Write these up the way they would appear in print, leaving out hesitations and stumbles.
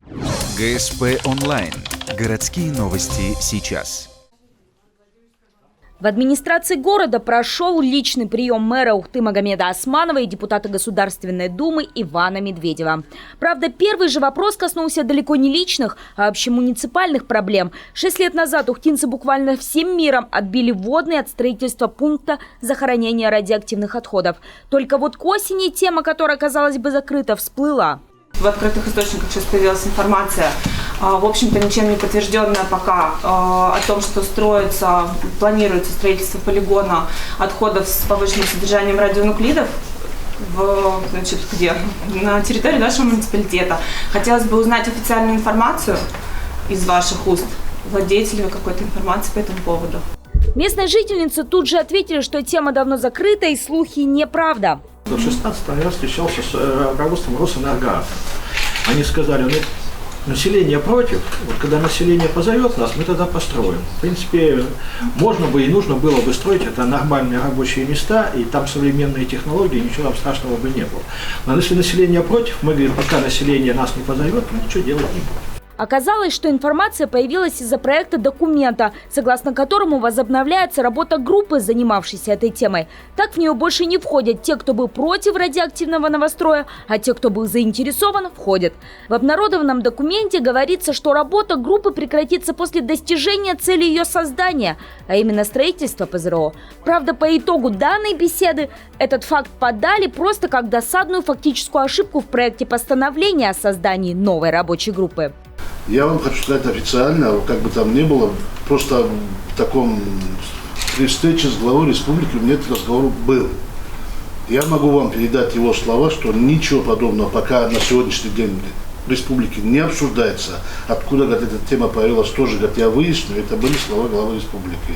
ГСП онлайн. Городские новости сейчас. В администрации города прошел личный прием мэра Ухты Магомеда Османова и депутата Государственной Думы Ивана Медведева. Правда, первый же вопрос коснулся далеко не личных, а общемуниципальных проблем. 6 лет назад ухтинцы буквально всем миром отбили водные от строительства пункта захоронения радиоактивных отходов. Только вот к осени тема, которая, казалось бы, закрыта, всплыла. В открытых источниках сейчас появилась информация, в общем-то ничем не подтвержденная пока, о том, что планируется строительство полигона отходов с повышенным содержанием радионуклидов на территории нашего муниципалитета. Хотелось бы узнать официальную информацию из ваших уст. Владеете ли вы какой-то информацией по этому поводу? Местные жительницы тут же ответили, что тема давно закрыта и слухи неправда. В 16-м я встречался с руководством Росэнерго. Они сказали, население против, вот когда население позовет нас, мы тогда построим. В принципе, можно бы и нужно было бы строить, это нормальные рабочие места, и там современные технологии, ничего там страшного бы не было. Но если население против, мы говорим, пока население нас не позовет, мы ничего делать не будем. Оказалось, что информация появилась из-за проекта документа, согласно которому возобновляется работа группы, занимавшейся этой темой. Так в нее больше не входят те, кто был против радиоактивного новостроя, а те, кто был заинтересован, входят. В обнародованном документе говорится, что работа группы прекратится после достижения цели ее создания, а именно строительство ПЗРО. Правда, по итогу данной беседы этот факт подали просто как досадную фактическую ошибку в проекте постановления о создании новой рабочей группы. Я вам хочу сказать официально, как бы там ни было, просто в таком при встрече с главой республики у меня этот разговор был. Я могу вам передать его слова, что ничего подобного пока на сегодняшний день в республике не обсуждается. Откуда, эта тема появилась, тоже, я выясню, это были слова главы республики.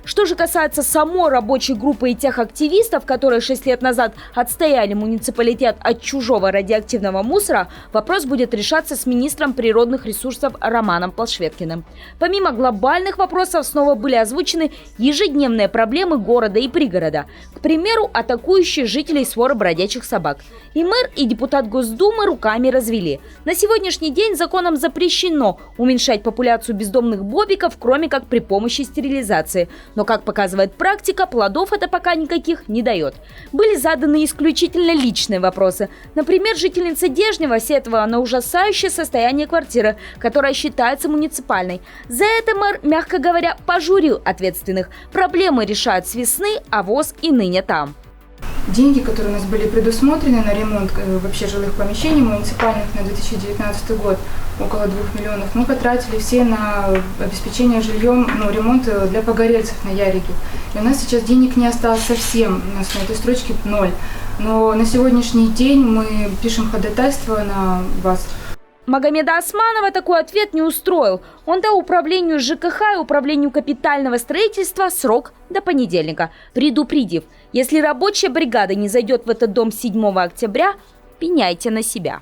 Что же касается самой рабочей группы и тех активистов, которые 6 лет назад отстояли муниципалитет от чужого радиоактивного мусора, вопрос будет решаться с министром природных ресурсов Романом Полшветкиным. Помимо глобальных вопросов снова были озвучены ежедневные проблемы города и пригорода. К примеру, атакующие жителей своры бродячих собак. И мэр, и депутат Госдумы руками развели. На сегодняшний день законом запрещено уменьшать популяцию бездомных бобиков, кроме как при помощи стерилизации. Но, как показывает практика, плодов это пока никаких не дает. Были заданы исключительно личные вопросы. Например, жительница Дежнева сетовала на ужасающее состояние квартиры, которая считается муниципальной. За это мэр, мягко говоря, пожурил ответственных. Проблемы решают с весны, а ВОЗ и ныне там. Деньги, которые у нас были предусмотрены на ремонт вообще жилых помещений муниципальных на 2019 год, около 2 миллионов, мы потратили все на обеспечение жильем, ремонт для погорельцев на Ярике. И у нас сейчас денег не осталось совсем, у нас на этой строчке 0. Но на сегодняшний день мы пишем ходатайство на вас. Магомеда Османова такой ответ не устроил. Он дал управлению ЖКХ и управлению капитального строительства срок до понедельника, предупредив: если рабочая бригада не зайдет в этот дом 7 октября, пеняйте на себя.